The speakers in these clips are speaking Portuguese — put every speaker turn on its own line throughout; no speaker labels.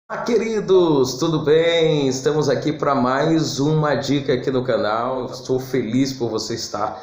Olá, queridos, tudo bem? Estamos aqui para mais uma dica aqui no canal. Estou feliz por você estar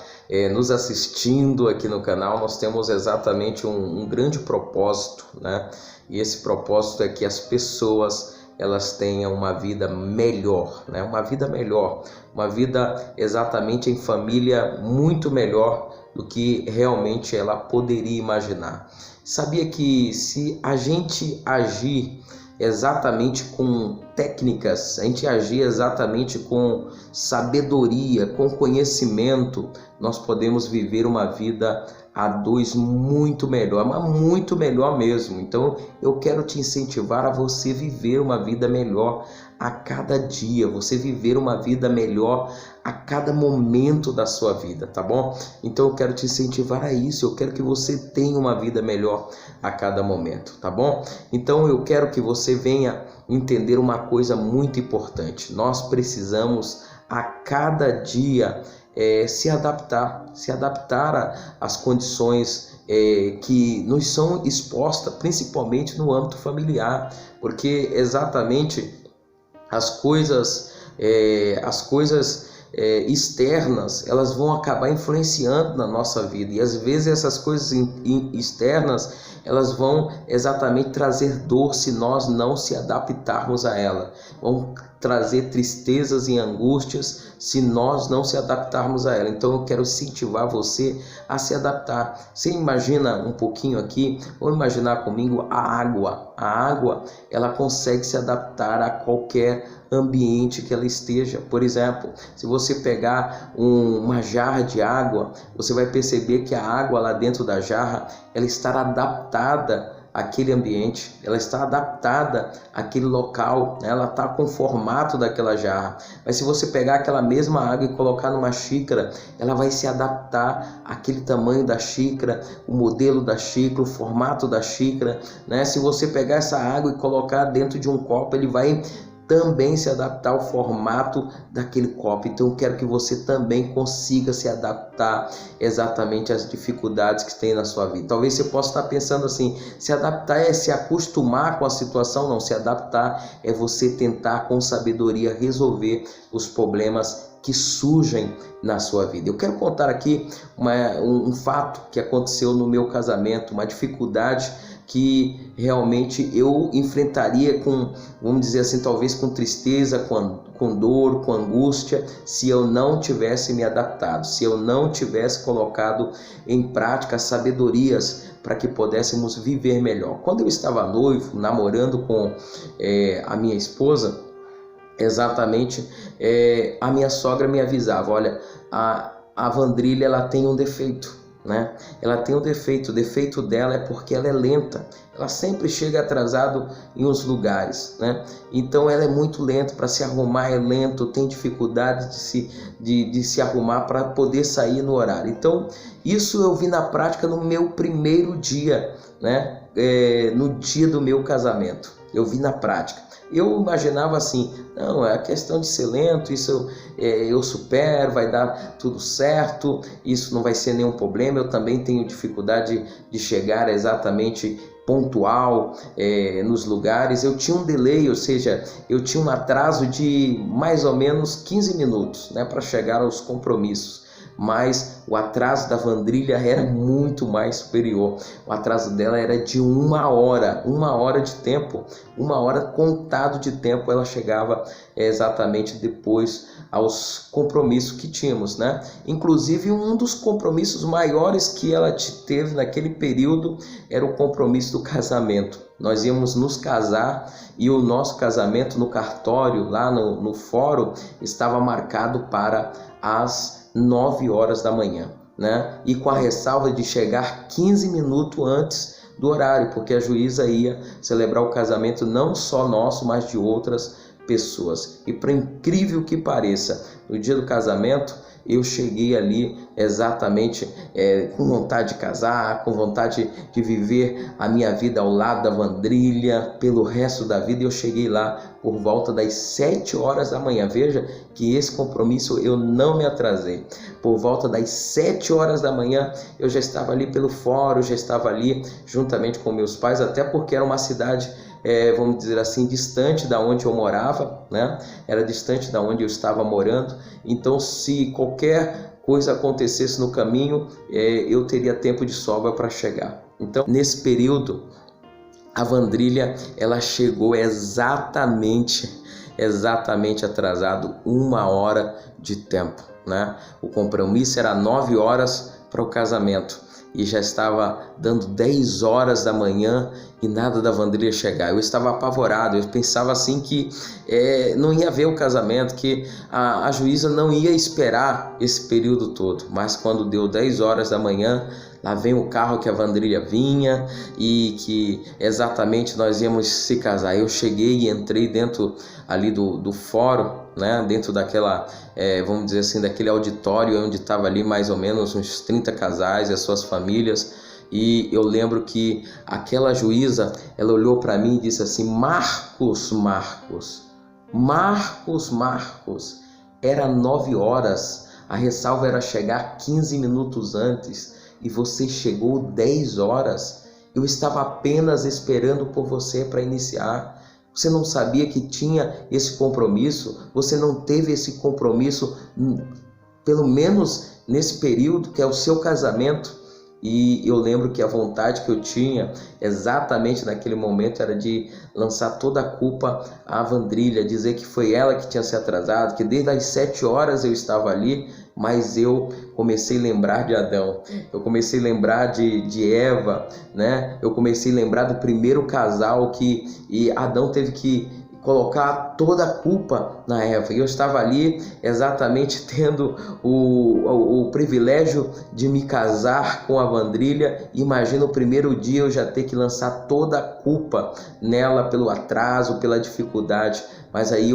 nos assistindo aqui no canal. Nós temos exatamente um grande propósito, né? E esse propósito é que as pessoas elas tenham uma vida melhor, né? Uma vida melhor, uma vida exatamente em família muito melhor do que realmente ela poderia imaginar. Sabia que se a gente agir exatamente com técnicas, a gente agir exatamente com sabedoria, com conhecimento, nós podemos viver uma vida a dois muito melhor, mas muito melhor mesmo. Então eu quero te incentivar a você viver uma vida melhor a cada dia, você viver uma vida melhor a cada momento da sua vida, tá bom? Então eu quero te incentivar a isso, eu quero que você tenha uma vida melhor a cada momento, tá bom? Então eu quero que você venha entender uma coisa muito importante. Nós precisamos a cada dia se adaptar às condições que nos são expostas, principalmente no âmbito familiar, porque exatamente as coisas externas, elas vão acabar influenciando na nossa vida, e às vezes essas coisas externas, elas vão exatamente trazer dor se nós não se adaptarmos a ela, vão trazer tristezas e angústias se nós não se adaptarmos a ela. Então eu quero incentivar você a se adaptar. Você imagina um pouquinho aqui, vamos imaginar comigo a água. A água, ela consegue se adaptar a qualquer ambiente que ela esteja. Por exemplo, se você pegar uma jarra de água, você vai perceber que a água lá dentro da jarra, ela está adaptada àquele ambiente, ela está adaptada àquele local, né? Ela está com o formato daquela jarra. Mas se você pegar aquela mesma água e colocar numa xícara, ela vai se adaptar àquele tamanho da xícara, o modelo da xícara, o formato da xícara, né? Se você pegar essa água e colocar dentro de um copo, ele vai também se adaptar ao formato daquele copo. Então eu quero que você também consiga se adaptar exatamente às dificuldades que tem na sua vida. Talvez você possa estar pensando assim, se adaptar é se acostumar com a situação. Não, se adaptar é você tentar com sabedoria resolver os problemas que surgem na sua vida. Eu quero contar aqui um fato que aconteceu no meu casamento, uma dificuldade que realmente eu enfrentaria com, vamos dizer assim, talvez com tristeza, com dor, com angústia, se eu não tivesse me adaptado, se eu não tivesse colocado em prática as sabedorias para que pudéssemos viver melhor. Quando eu estava noivo, namorando com a minha esposa, exatamente, a minha sogra me avisava, olha, a Vandrília, ela tem um defeito, né? Ela tem um defeito, o defeito dela é porque ela é lenta, ela sempre chega atrasado em uns lugares, né? Então ela é muito lenta para se arrumar, é lento, tem dificuldade de se arrumar para poder sair no horário. Então isso eu vi na prática no meu primeiro dia, né? No dia do meu casamento, eu vi na prática. Eu imaginava assim, não, é questão de ser lento, isso eu supero, vai dar tudo certo, isso não vai ser nenhum problema. Eu também tenho dificuldade de chegar exatamente pontual nos lugares. Eu tinha um delay, ou seja, eu tinha um atraso de mais ou menos 15 minutos, né, para chegar aos compromissos. Mas o atraso da Vandrília era muito mais superior. O atraso dela era de uma hora de tempo, uma hora contado de tempo ela chegava exatamente depois aos compromissos que tínhamos, né? Inclusive um dos compromissos maiores que ela teve naquele período era o compromisso do casamento. Nós íamos nos casar e o nosso casamento no cartório, lá no fórum, estava marcado para as 9 horas da manhã, né? E com a ressalva de chegar 15 minutos antes do horário, porque a juíza ia celebrar o casamento não só nosso, mas de outras pessoas. E por incrível que pareça, no dia do casamento, eu cheguei ali exatamente com vontade de casar, com vontade de viver a minha vida ao lado da Vandrília pelo resto da vida. Eu cheguei lá por volta das 7 horas da manhã. Veja que esse compromisso eu não me atrasei. Por volta das 7 horas da manhã eu já estava ali pelo fórum, já estava ali juntamente com meus pais, até porque era uma cidade vamos dizer assim, distante da onde eu morava, né? Era distante da onde eu estava morando. Então, se qualquer coisa acontecesse no caminho, eu teria tempo de sobra para chegar. Então, nesse período, a Vandrília, ela chegou exatamente atrasado 1 hora de tempo, né? O compromisso era 9 horas para o casamento e já estava dando 10 horas da manhã e nada da Vandrília chegar. Eu estava apavorado, eu pensava assim que não ia haver o casamento, que a juíza não ia esperar esse período todo. Mas quando deu 10 horas da manhã, lá vem o carro que a Vandrília vinha e que exatamente nós íamos se casar. Eu cheguei e entrei dentro ali do fórum, né? Dentro daquela, vamos dizer assim, daquele auditório onde estava ali mais ou menos uns 30 casais e as suas famílias. E eu lembro que aquela juíza, ela olhou para mim e disse assim: Marcos, era 9 horas, a ressalva era chegar 15 minutos antes e você chegou 10 horas. Eu estava apenas esperando por você para iniciar. Você não sabia que tinha esse compromisso? Você não teve esse compromisso, pelo menos nesse período que é o seu casamento? E eu lembro que a vontade que eu tinha exatamente naquele momento era de lançar toda a culpa à Vandrília, dizer que foi ela que tinha se atrasado, que desde as 7 horas eu estava ali. Mas eu comecei a lembrar de Adão, eu comecei a lembrar de Eva, né? Eu comecei a lembrar do primeiro casal e Adão teve que colocar toda a culpa na Eva. E eu estava ali exatamente tendo o privilégio de me casar com a Vandrília. Imagina o primeiro dia eu já ter que lançar toda a culpa nela pelo atraso, pela dificuldade. Mas aí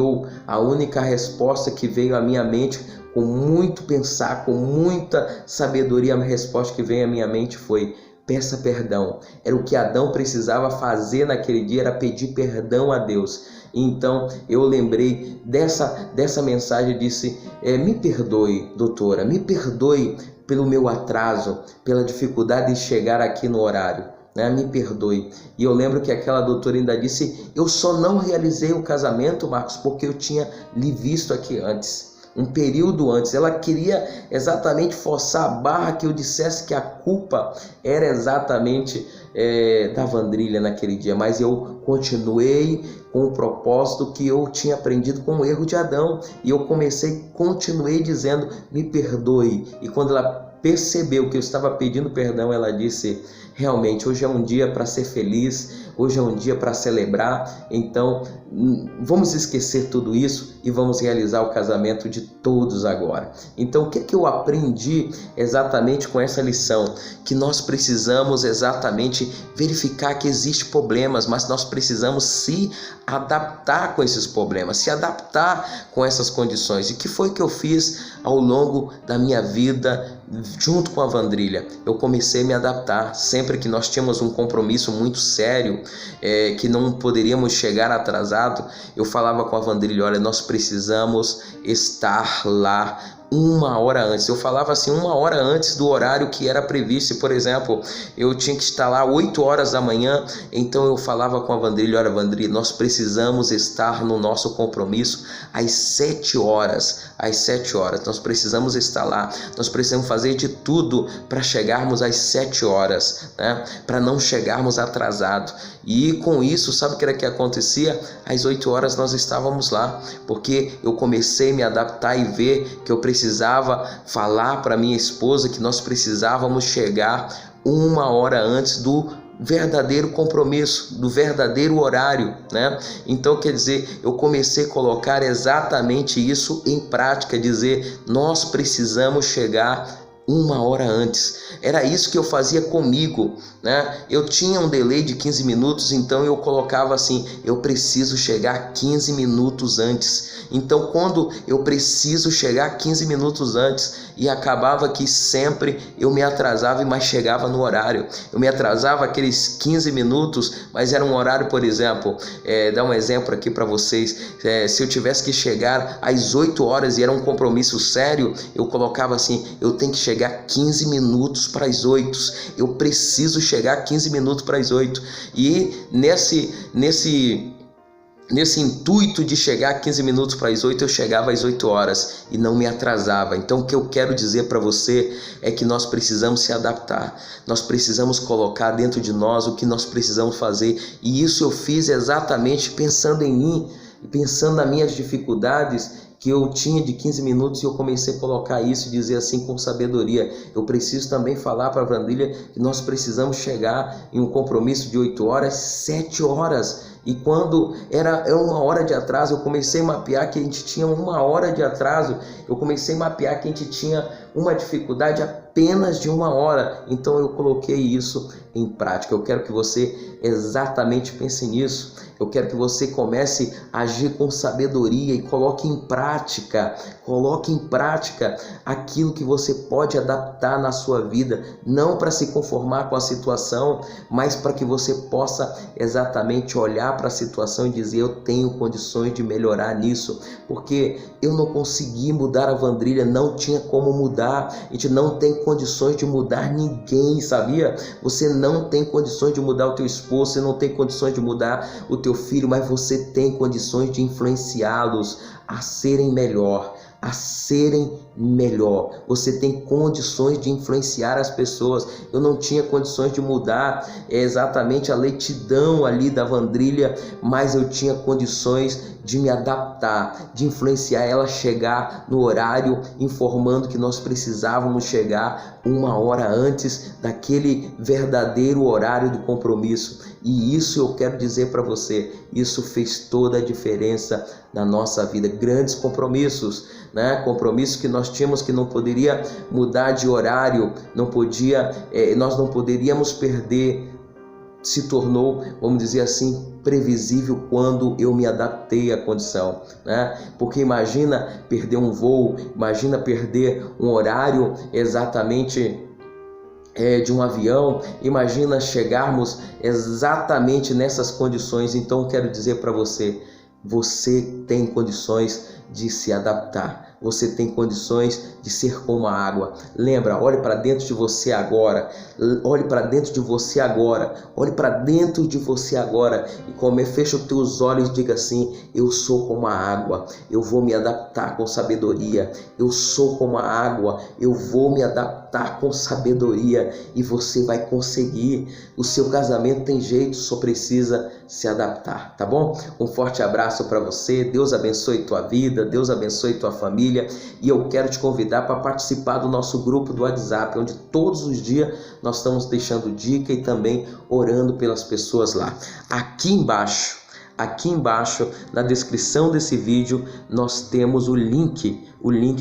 a única resposta que veio à minha mente, com muito pensar, com muita sabedoria, a resposta que veio à minha mente foi: peça perdão. Era o que Adão precisava fazer naquele dia, era pedir perdão a Deus. Então eu lembrei dessa mensagem e disse: me perdoe, doutora, me perdoe pelo meu atraso, pela dificuldade de chegar aqui no horário, né? Me perdoe. E eu lembro que aquela doutora ainda disse: eu só não realizei o casamento, Marcos, porque eu tinha lhe visto aqui antes. Um período antes, ela queria exatamente forçar a barra que eu dissesse que a culpa era exatamente da Vandrília naquele dia, mas eu continuei com o propósito que eu tinha aprendido com o erro de Adão, e eu continuei dizendo: me perdoe. E quando ela percebeu que eu estava pedindo perdão, ela disse: realmente, hoje é um dia para ser feliz, hoje é um dia para celebrar, então vamos esquecer tudo isso e vamos realizar o casamento de todos agora. Então, o que eu aprendi exatamente com essa lição? Que nós precisamos exatamente verificar que existem problemas, mas nós precisamos se adaptar com esses problemas, se adaptar com essas condições. E que foi que eu fiz ao longo da minha vida junto com a Vandrília? Eu comecei a me adaptar. Sempre que nós tínhamos um compromisso muito sério, que não poderíamos chegar atrasado, eu falava com a Vandrília: olha, nós precisamos estar lá 1 hora antes. Eu falava assim, 1 hora antes do horário que era previsto. Por exemplo, eu tinha que estar lá 8 horas da manhã, então eu falava com a Vandrília: olha, Vandrília, nós precisamos estar no nosso compromisso às 7 horas. Às 7 horas, nós precisamos estar lá. Nós precisamos fazer de tudo para chegarmos às 7 horas, né? Para não chegarmos atrasados. E com isso, sabe o que era que acontecia? Às 8 horas nós estávamos lá, porque eu comecei a me adaptar e ver que eu precisava falar para minha esposa que nós precisávamos chegar 1 hora antes do verdadeiro compromisso, do verdadeiro horário, né? Então, quer dizer, eu comecei a colocar exatamente isso em prática, dizer: nós precisamos chegar 1 hora antes. Era isso que eu fazia comigo, né? Eu tinha um delay de 15 minutos, então eu colocava assim: eu preciso chegar 15 minutos antes. Então, quando eu preciso chegar 15 minutos antes, e acabava que sempre eu me atrasava, mas chegava no horário. Eu me atrasava aqueles 15 minutos, mas era um horário, por exemplo, dar um exemplo aqui para vocês, se eu tivesse que chegar às 8 horas e era um compromisso sério, eu colocava assim: eu tenho que chegar chegar 15 minutos para as 8. Eu preciso chegar 15 minutos para as 8. E nesse intuito de chegar 15 minutos para as 8, eu chegava às 8 horas e não me atrasava. Então o que eu quero dizer para você é que nós precisamos se adaptar. Nós precisamos colocar dentro de nós o que nós precisamos fazer. E isso eu fiz exatamente pensando em mim, pensando nas minhas dificuldades que eu tinha de 15 minutos, e eu comecei a colocar isso e dizer assim com sabedoria. Eu preciso também falar para a Brandília que nós precisamos chegar em um compromisso de 8 horas, 7 horas. E quando era 1 hora de atraso, eu comecei a mapear que a gente tinha 1 hora de atraso. Eu comecei a mapear que a gente tinha uma dificuldade apenas de 1 hora. Então eu coloquei isso em prática. Eu quero que você exatamente pense nisso. Eu quero que você comece a agir com sabedoria e coloque em prática aquilo que você pode adaptar na sua vida, não para se conformar com a situação, mas para que você possa exatamente olhar para a situação e dizer: eu tenho condições de melhorar nisso, porque eu não consegui mudar a Vandrilha, não tinha como mudar. A gente não tem condições de mudar ninguém, sabia? Você não tem condições de mudar o teu esposo, você não tem condições de mudar o teu filho, mas você tem condições de influenciá-los a serem melhor. Você tem condições de influenciar as pessoas. Eu não tinha condições de mudar exatamente a leitidão ali da Vandrilha, mas eu tinha condições de me adaptar, de influenciar ela a chegar no horário, informando que nós precisávamos chegar 1 hora antes daquele verdadeiro horário do compromisso. E isso eu quero dizer para você, isso fez toda a diferença na nossa vida. Grandes compromissos, né? Compromissos que nós tínhamos que não poderia mudar de horário, nós não poderíamos perder, se tornou, vamos dizer assim, previsível quando eu me adaptei à condição, né? Porque imagina perder um voo, imagina perder um horário exatamente de um avião, imagina chegarmos exatamente nessas condições. Então quero dizer para você, você tem condições de se adaptar, você tem condições de ser como a água. Lembra, olhe para dentro de você agora, olhe para dentro de você agora, olhe para dentro de você agora e fecha os teus olhos e diga assim: eu sou como a água, eu vou me adaptar com sabedoria. Eu sou como a água, eu vou me adaptar com sabedoria, e você vai conseguir. O seu casamento tem jeito, só precisa se adaptar, tá bom? Um forte abraço para você, Deus abençoe tua vida, Deus abençoe tua família, e eu quero te convidar para participar do nosso grupo do WhatsApp, onde todos os dias nós estamos deixando dica e também orando pelas pessoas lá. Aqui embaixo na descrição desse vídeo nós temos o link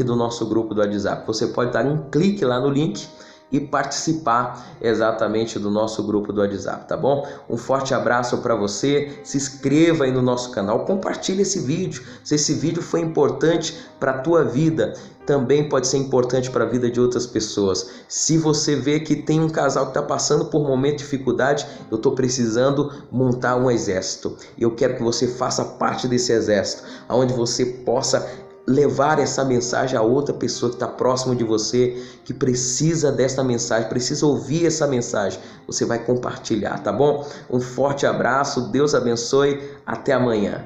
do nosso grupo do WhatsApp. Você pode dar um clique lá no link e participar exatamente do nosso grupo do WhatsApp, tá bom? Um forte abraço para você, se inscreva aí no nosso canal, compartilhe esse vídeo. Se esse vídeo foi importante para a tua vida, também pode ser importante para a vida de outras pessoas. Se você vê que tem um casal que está passando por um momento de dificuldade, eu estou precisando montar um exército. E eu quero que você faça parte desse exército, onde você possa levar essa mensagem a outra pessoa que está próximo de você, que precisa dessa mensagem, precisa ouvir essa mensagem. Você vai compartilhar, tá bom? Um forte abraço, Deus abençoe, até amanhã.